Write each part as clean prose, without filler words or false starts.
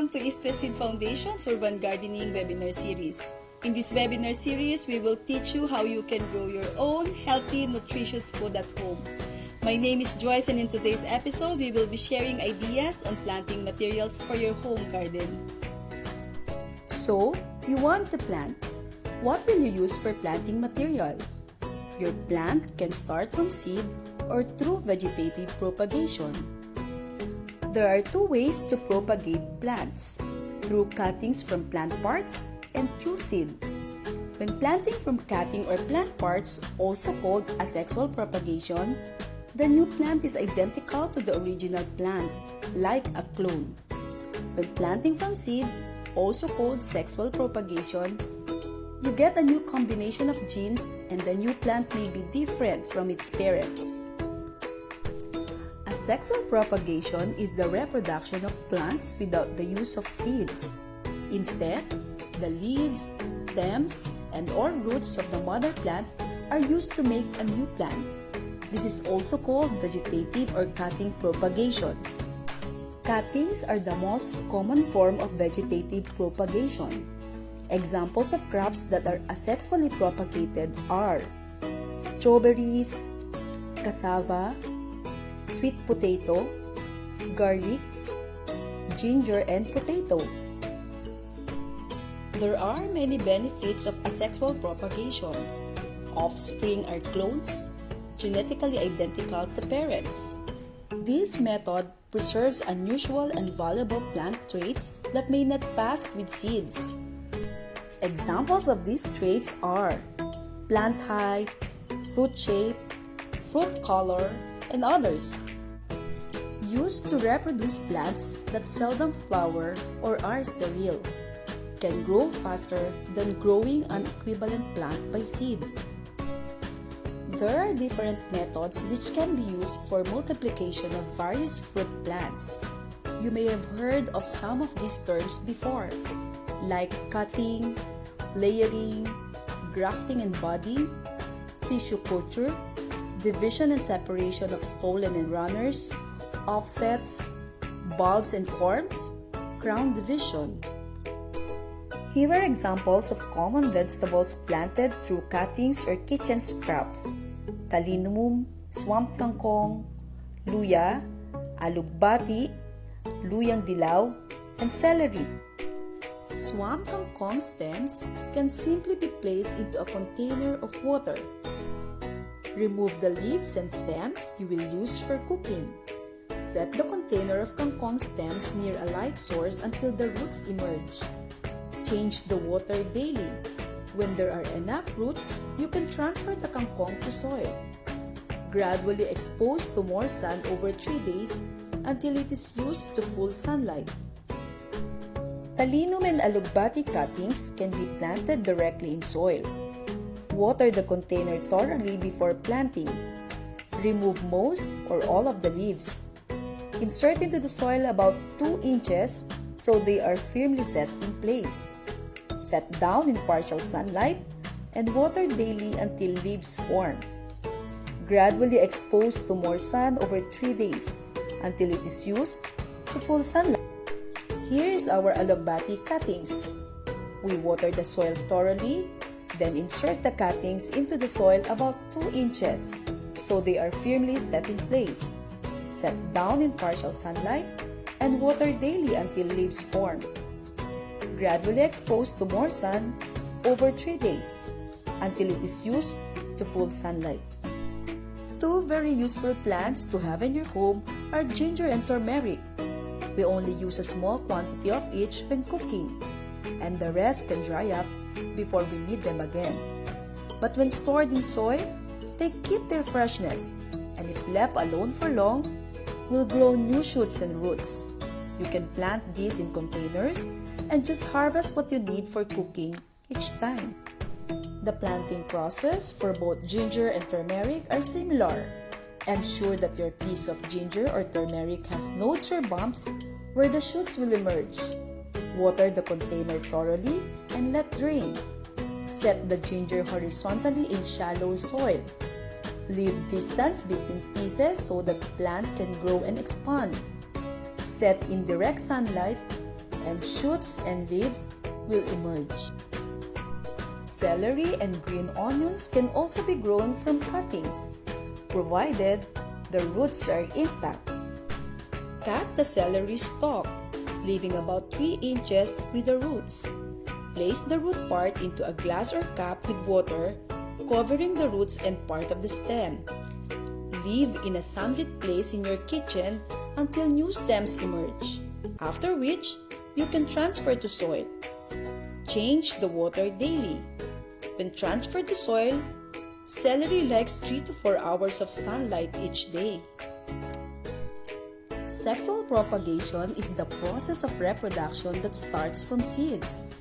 Welcome to East West Seed Foundation's Urban Gardening Webinar Series. In this webinar series, we will teach you how you can grow your own healthy, nutritious food at home. My name is Joyce, and in today's episode, we will be sharing ideas on planting materials for your home garden. So, you want to plant. What will you use for planting material? Your plant can start from seed or through vegetative propagation. There are two ways to propagate plants, through cuttings from plant parts and through seed. When planting from cutting or plant parts, also called asexual propagation, the new plant is identical to the original plant, like a clone. When planting from seed, also called sexual propagation, you get a new combination of genes and the new plant may be different from its parents. Asexual propagation is the reproduction of plants without the use of seeds. Instead, the leaves, stems, and/or roots of the mother plant are used to make a new plant. This is also called vegetative or cutting propagation. Cuttings are the most common form of vegetative propagation. Examples of crops that are asexually propagated are strawberries, cassava, sweet potato, garlic, ginger, and potato. There are many benefits of asexual propagation. Offspring are clones, genetically identical to parents. This method preserves unusual and valuable plant traits that may not pass with seeds. Examples of these traits are plant height, fruit shape, fruit color, and others. Used to reproduce plants that seldom flower or are sterile, can grow faster than growing an equivalent plant by seed. There are different methods which can be used for multiplication of various fruit plants. You may have heard of some of these terms before, like cutting, layering, grafting and budding, tissue culture, division and separation of stolon and runners, offsets, bulbs and corms, crown division. Here are examples of common vegetables planted through cuttings or kitchen scraps: talinum, swamp kangkong, luya, alugbati, luyang dilaw, and celery. Swamp kangkong stems can simply be placed into a container of water. Remove the leaves and stems you will use for cooking. Set the container of kangkong stems near a light source until the roots emerge. Change the water daily. When there are enough roots, you can transfer the kangkong to soil. Gradually expose to more sun over 3 days until it is used to full sunlight. Talinum and alugbati cuttings can be planted directly in soil. Water the container thoroughly before planting. Remove most or all of the leaves. Insert into the soil about 2 inches so they are firmly set in place. Set down in partial sunlight and water daily until leaves form. Gradually expose to more sun over 3 days until it is used to full sunlight. Here is our alugbati cuttings. We water the soil thoroughly, then insert the cuttings into the soil about 2 inches so they are firmly set in place. Set down in partial sunlight and water daily until leaves form. Gradually expose to more sun over 3 days until it is used to full sunlight. Two very useful plants to have in your home are ginger and turmeric. We only use a small quantity of each when cooking, and the rest can dry up before we need them again. But when stored in soil, they keep their freshness, and if left alone for long, will grow new shoots and roots. You can plant these in containers and just harvest what you need for cooking each time. The planting process for both ginger and turmeric are similar. Ensure that your piece of ginger or turmeric has nodes or bumps where the shoots will emerge. Water the container thoroughly and let drain. Set the ginger horizontally in shallow soil. Leave distance between pieces so that the plant can grow and expand. Set in direct sunlight and shoots and leaves will emerge. Celery and green onions can also be grown from cuttings, provided the roots are intact. Cut the celery stalk, leaving about 3 inches with the roots. Place the root part into a glass or cup with water, covering the roots and part of the stem. Leave in a sunlit place in your kitchen until new stems emerge, after which you can transfer to soil. Change the water daily. When transferred to soil, celery likes 3 to 4 hours of sunlight each day. Sexual propagation is the process of reproduction that starts from seeds.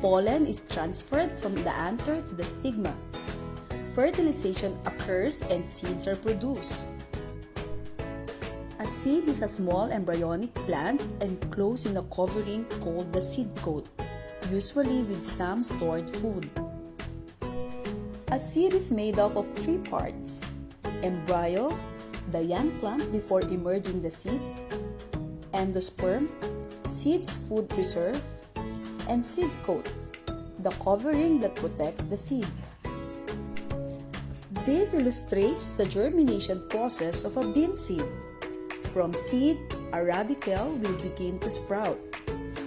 Pollen is transferred from the anther to the stigma. Fertilization occurs and seeds are produced. A seed is a small embryonic plant enclosed in a covering called the seed coat, usually with some stored food. A seed is made up of 3 parts: embryo, the young plant before emerging the seed; endosperm, seed's food reserve; and seed coat, the covering that protects the seed. This illustrates the germination process of a bean seed. From seed, a radicle will begin to sprout.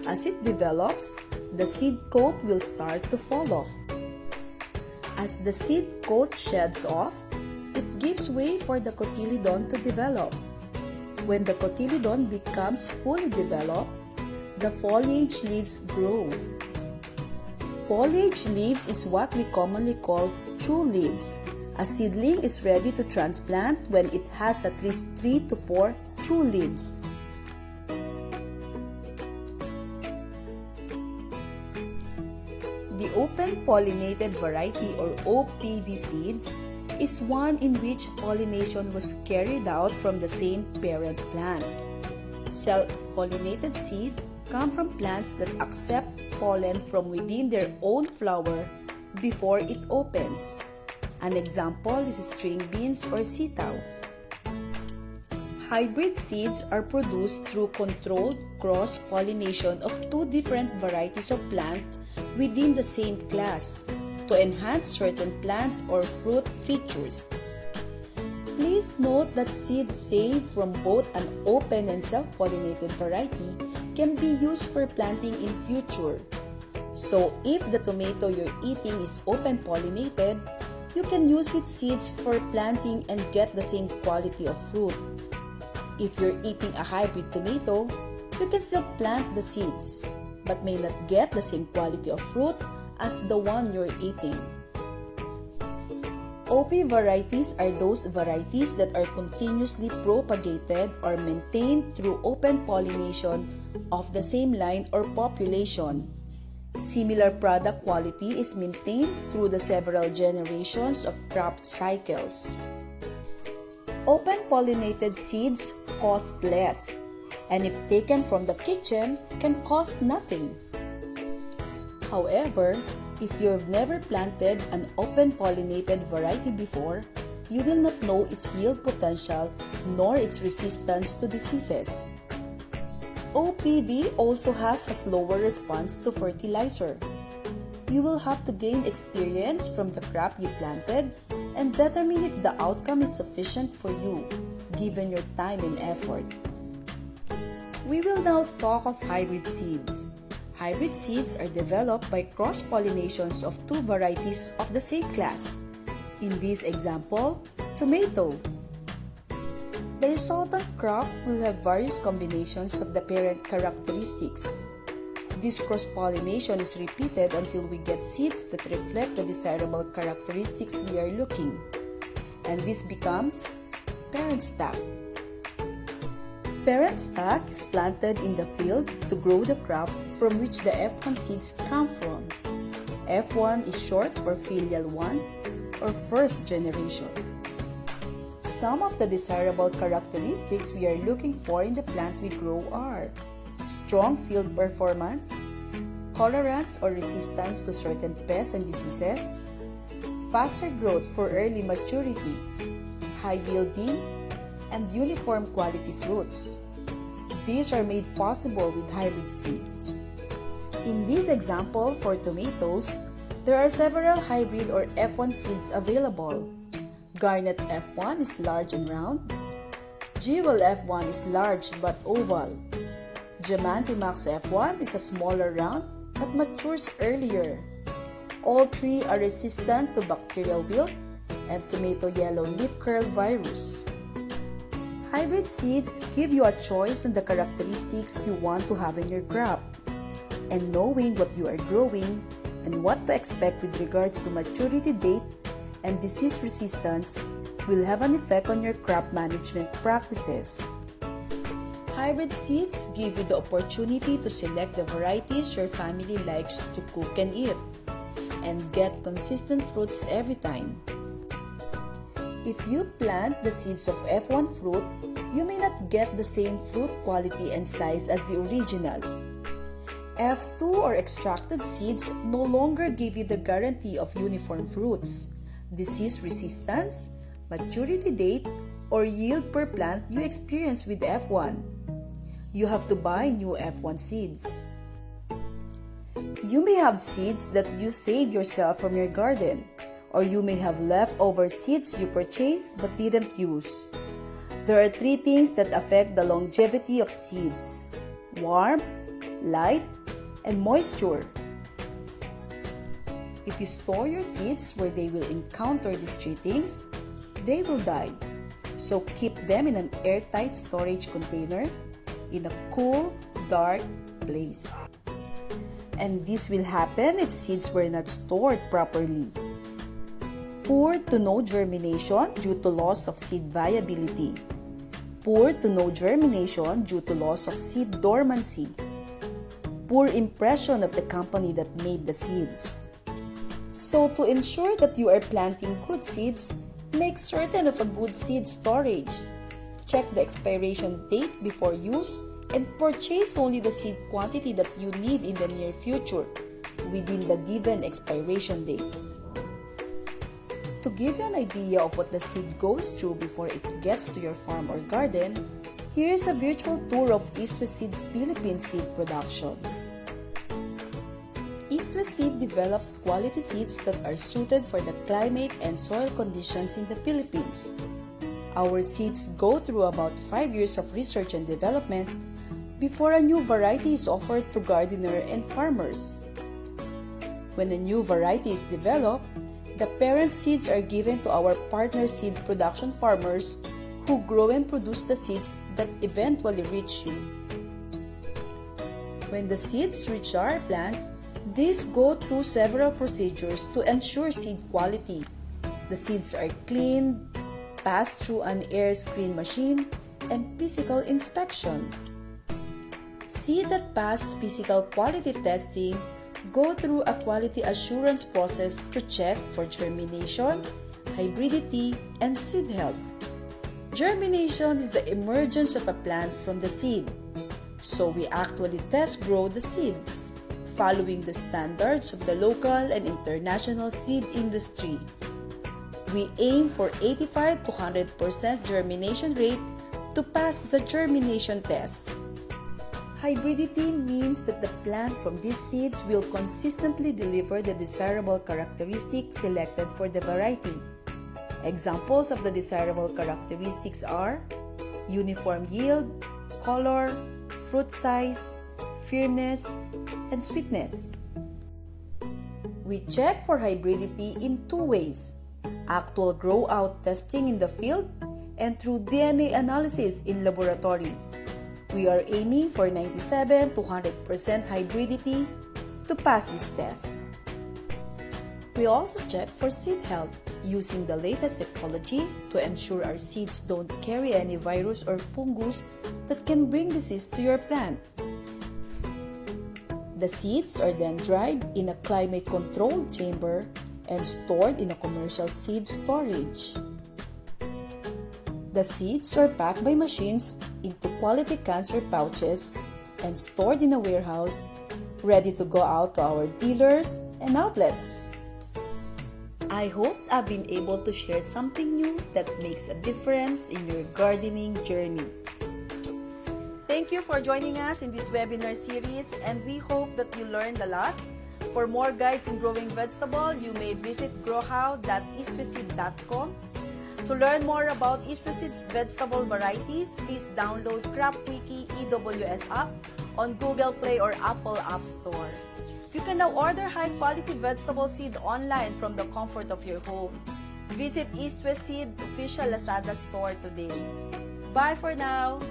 As it develops, the seed coat will start to fall off. As the seed coat sheds off, it gives way for the cotyledon to develop. When the cotyledon becomes fully developed, the foliage leaves grow. Foliage leaves is what we commonly call true leaves. A seedling is ready to transplant when it has at least 3 to 4 true leaves. The open pollinated variety or OPV seeds is one in which pollination was carried out from the same parent plant. Self-pollinated seeds come from plants that accept pollen from within their own flower before it opens. An example is string beans or sitaw. Hybrid seeds are produced through controlled cross-pollination of 2 different varieties of plant within the same class to enhance certain plant or fruit features. Please note that seeds saved from both an open and self-pollinated variety can be used for planting in future. So if the tomato you're eating is open pollinated, you can use its seeds for planting and get the same quality of fruit. If you're eating a hybrid tomato, you can still plant the seeds, but may not get the same quality of fruit as the one you're eating. OP varieties are those varieties that are continuously propagated or maintained through open pollination of the same line or population. Similar product quality is maintained through the several generations of crop cycles. Open pollinated seeds cost less, and if taken from the kitchen, can cost nothing. However, if you've never planted an open pollinated variety before, you will not know its yield potential nor its resistance to diseases. OPV also has a slower response to fertilizer. You will have to gain experience from the crop you planted and determine if the outcome is sufficient for you, given your time and effort. We will now talk of hybrid seeds. Hybrid seeds are developed by cross-pollinations of 2 varieties of the same class. In this example, tomato. The resultant crop will have various combinations of the parent characteristics. This cross-pollination is repeated until we get seeds that reflect the desirable characteristics we are looking, and this becomes parent stock. Parent stock is planted in the field to grow the crop from which the F1 seeds come from. F1 is short for filial 1 or first generation. Some of the desirable characteristics we are looking for in the plant we grow are strong field performance, tolerance or resistance to certain pests and diseases, faster growth for early maturity, high yielding, and uniform quality fruits. These are made possible with hybrid seeds. In this example for tomatoes, there are several hybrid or F1 seeds available. Garnet F1 is large and round. Jewel F1 is large but oval. Diamante Max F1 is a smaller round but matures earlier. All three are resistant to bacterial wilt and tomato yellow leaf curl virus. Hybrid seeds give you a choice on the characteristics you want to have in your crop. And knowing what you are growing and what to expect with regards to maturity date and disease resistance will have an effect on your crop management practices. Hybrid seeds give you the opportunity to select the varieties your family likes to cook and eat, and get consistent fruits every time. If you plant the seeds of F1 fruit, you may not get the same fruit quality and size as the original. F2 or extracted seeds no longer give you the guarantee of uniform fruits, disease resistance, maturity date, or yield per plant you experience with F1. You have to buy new F1 seeds. You may have seeds that you save yourself from your garden, or you may have leftover seeds you purchased but didn't use. There are three things that affect the longevity of seeds: warmth, light, and moisture. If you store your seeds where they will encounter these three things, they will die. So keep them in an airtight storage container in a cool, dark place. And this will happen if seeds were not stored properly. Poor to no germination due to loss of seed viability. Poor to no germination due to loss of seed dormancy. Poor impression of the company that made the seeds. So to ensure that you are planting good seeds, make certain of a good seed storage. Check the expiration date before use and purchase only the seed quantity that you need in the near future within the given expiration date. To give you an idea of what the seed goes through before it gets to your farm or garden, here is a virtual tour of East West Seed Philippine seed production. East West Seed develops quality seeds that are suited for the climate and soil conditions in the Philippines. Our seeds go through about 5 years of research and development before a new variety is offered to gardener and farmers. When a new variety is developed, the parent seeds are given to our partner seed production farmers who grow and produce the seeds that eventually reach you. When the seeds reach our plant, these go through several procedures to ensure seed quality. The seeds are cleaned, pass through an air screen machine, and physical inspection. Seed that pass physical quality testing go through a quality assurance process to check for germination, hybridity, and seed health. Germination is the emergence of a plant from the seed, so we actually test grow the seeds, following the standards of the local and international seed industry. We aim for 85 to 100% germination rate to pass the germination test. Hybridity means that the plant from these seeds will consistently deliver the desirable characteristics selected for the variety. Examples of the desirable characteristics are uniform yield, color, fruit size, firmness, and sweetness. We check for hybridity in two ways: actual grow-out testing in the field and through DNA analysis in laboratory. We are aiming for 97 to 100% hybridity to pass this test. We also check for seed health using the latest technology to ensure our seeds don't carry any virus or fungus that can bring disease to your plant. The seeds are then dried in a climate-controlled chamber and stored in a commercial seed storage. The seeds are packed by machines into quality cancer pouches and stored in a warehouse, ready to go out to our dealers and outlets. I hope I've been able to share something new that makes a difference in your gardening journey. Thank Thank you for joining us in this webinar series, and we hope that you learned a lot. For more guides in growing vegetable, you may visit growhow.eastwithseed.com. To learn more about Eastwithseed's vegetable varieties, please download CropWiki EWS app on Google Play or Apple App Store. You can now order high-quality vegetable seed online from the comfort of your home. Visit Eastwithseed official Lazada store today. Bye for now!